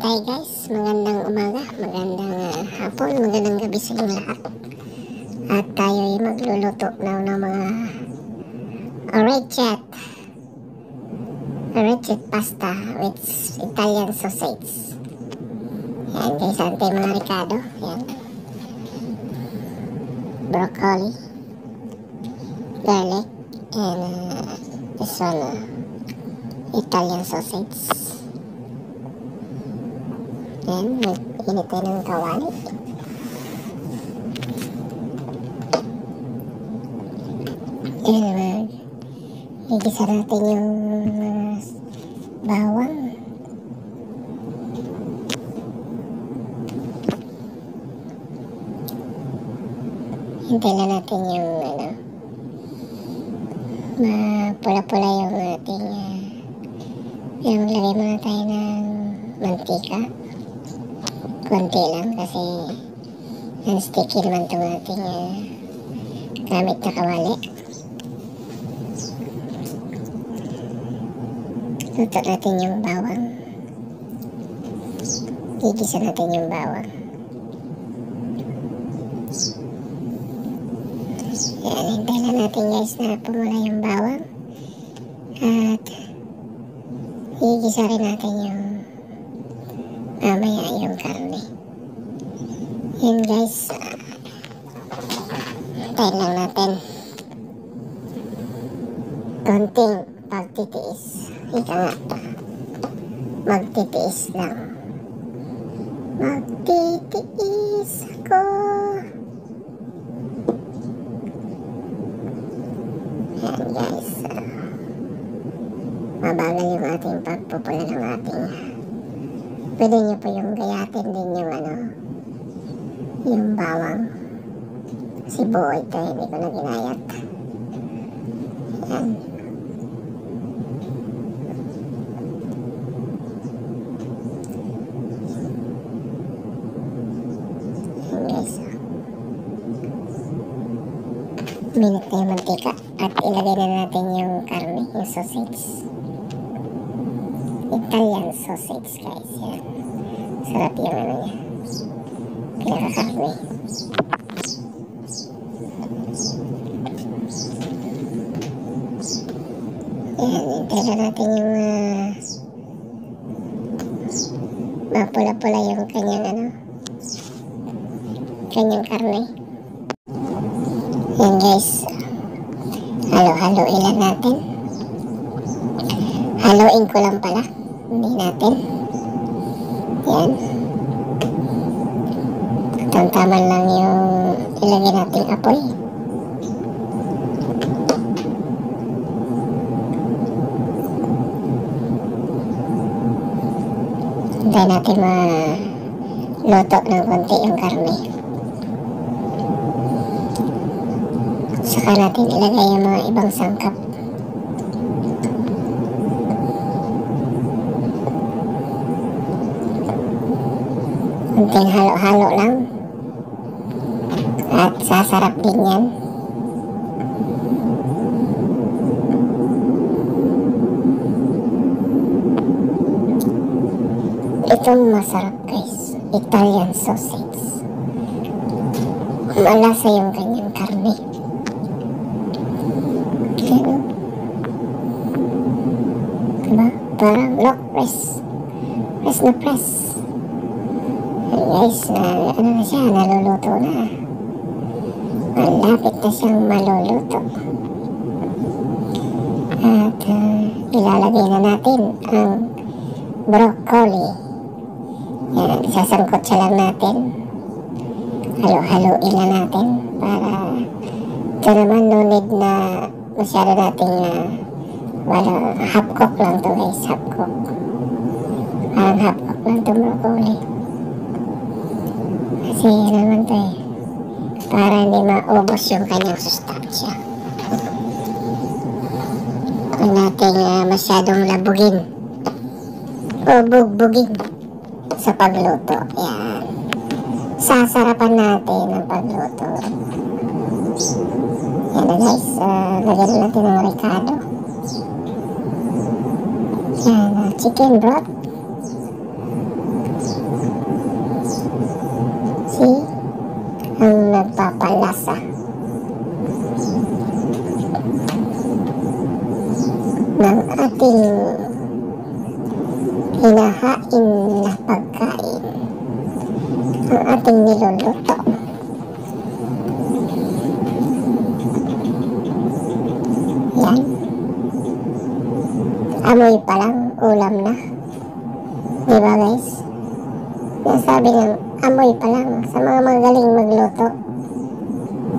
naman tayo guys. Magandang umaga, magandang hapon, magandang gabi sa inyong lahat. At tayo ay magluluto na ng mga orecchiette pasta with Italian sausage. Yan guys, antay mga ricado. Yan. Broccoli, garlic, and this one, Italian sausage. Yan, mag-init tayo ng kawali. Yan, igisa natin yung bawang. Hintay na natin yung mapula-pula yung ating yung lagay muna tayo ng mantika. Konti lang kasi non-sticky naman itong ating gamit na kawali. Luto natin yung bawang. Gigisa natin yung bawang. Yan, hintay na natin guys na pumula yung bawang. At gigisa rin natin yung mamaya yung karne. Yan guys, hintayin lang natin konting pagtitiis. Ika nga, magtitiis lang. Magtitiis ako. Yan guys, mabagal yung ating pagpupula ng ating. Pwede nyo po yung gayatin din yung bawang. Kasi buo ito, hindi ko na ginayat. Yan. Yan guys. Minute na yung mantika at ilagay na natin yung karne, yung sausage. Italian sausage guys, yan. Sarap yung niya, pinakakarne. Yan, hintay na natin yung mapula-pula yung kanyang kanyang karne. Yan guys, halo-haloin lang natin. Haloin ko lang pala, hindi natin. Yan. Tamtaman lang yung ilagay nating apoy. Hintay natin maluto ng konti yung karne. Saka natin ilagay yung mga ibang sangkap. Konting halo-halo lang. At sasarap din yan. Itong masarap guys, Italian sausage. Malasa yung kanyang karne. Ganun. Diba? Parang look, press na press. Guys, na siya, naluluto na. Malapit na siyang maluluto. At ilalagay na natin ang broccoli. Yan, sasangkot siya lang natin. Halo-haloin na natin para ito naman no need na masyado natin wala, half cook lang to guys, half cook. Parang half cook lang to broccoli. Kasi naman to para hindi maubos yung kanyang sustansya. Huwag natin masyadong labugin o bugbugin sa pagluto. Yan. Sasarapan natin ang pagluto. Yan na guys, lagyan natin ng ricado. Yan, chicken broth. nagpapalasa ng ating hinahain na pagkain, ang ating niluluto. Yan. Amoy pa lang, ulam na. Diba guys? Nasabi ng amoy pa lang sa mga magaling magluto.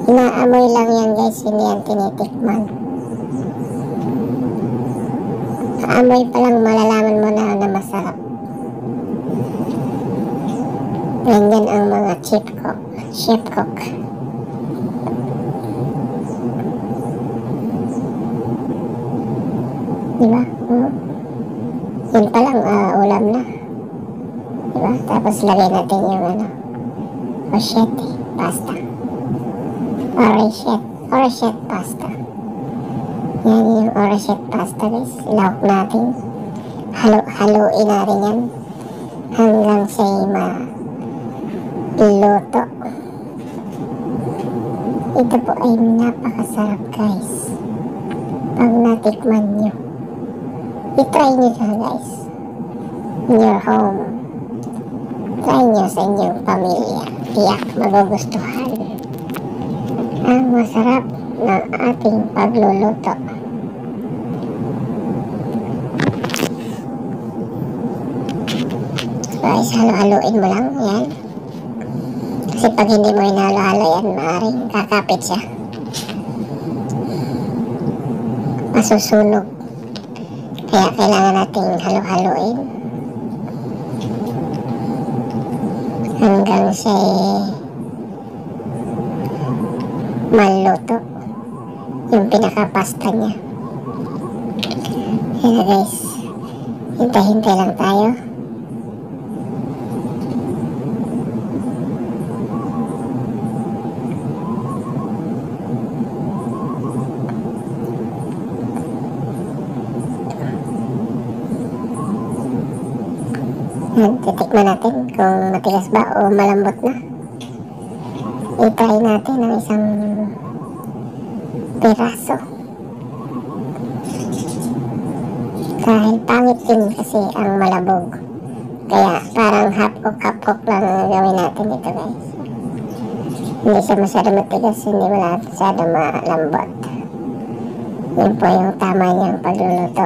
Inaamoy lang yan guys, hindi yan tinitikman. Amoy pa lang malalaman mo na masarap. Ganyan ang mga chef cook. Diba? Yun pa lang, ulam na. Diba? Tapos lagay natin yung orecchiette pasta. Orecchiette pasta. Yan yung orecchiette pasta guys. Ilawak natin. Haluin natin yan hanggang siya'y maluto. Ito po ay napakasarap guys. Pag natikman nyo, i-try nyo siya guys in your home. Try nyo sa inyong pamilya. Tiyak magugustuhan ang masarap ng ating pagluluto. Guys, halo-haloin mo lang yan. Kasi pag hindi mo hinalo-halo yan, maaaring kakapit siya. Masusunog. Kaya kailangan nating halo-haloin hanggang siya'y maluto yung pinakapasta niya. Kaya guys, hintay-hintay lang tayo. Titikman natin kung matigas ba o malambot na. I-try natin ang isang piraso. Dahil pangit din kasi ang malabog. Kaya parang half cook lang gawin natin dito guys. Hindi siya masyado matigas, hindi masyado malambot. Yun po yung tama niyang pagluluto.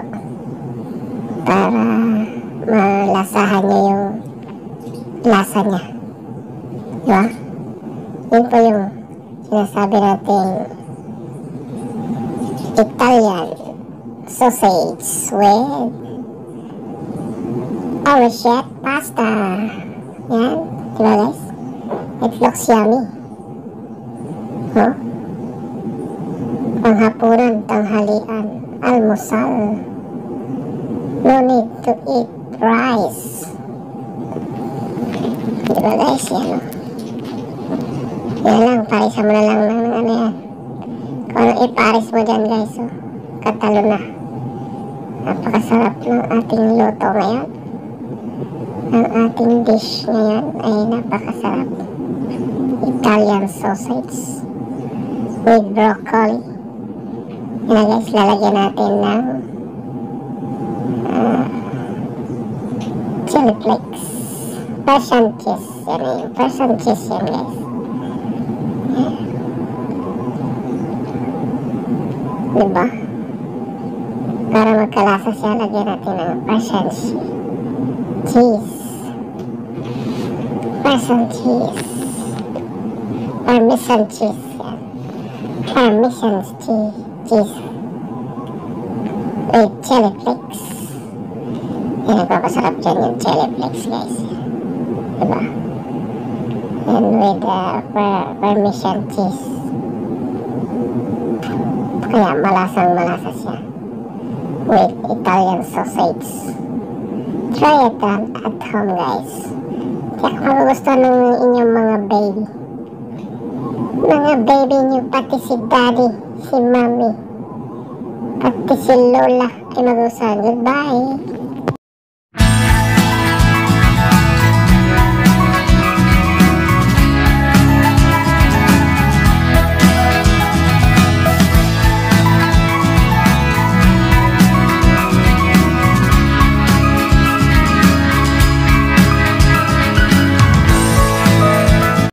Para malasahan niya yung lasa niya. Diba? Yun po yung sinasabi natin Italian sausage with orecchiette pasta. Yan. Diba guys? It looks yummy. Huh? Panghapunan, tanghalian, almusal. No need to eat rice. Diba guys, yan o. Yan lang, parisan mo na lang ng ano yan. Kung ano iparis mo dyan guys, o. Katalo na. Napakasarap ng ating luto ngayon. Ang ating dish ngayon ay napakasarap. Italian sausage with broccoli. Yan guys, lalagyan natin ng chili flakes. Persian cheese. Yan yung Persian cheese yan guys. Diba? Para magkalasa siya, lagyan natin ng Persian cheese. Persian cheese. Parmesan cheese. Yan. Parmesan cheese. With chili flakes. Yan, nagpapasarap dyan yung chili flakes guys. Diba? And with Parmesan cheese. Kaya malasang-malasa siya. With Italian sausage. Try it at home guys. Kaya magugustuhan ng inyong mga baby. Mga baby nyo, pati si daddy, si mommy, pati si lola ay magugustuhan. Goodbye!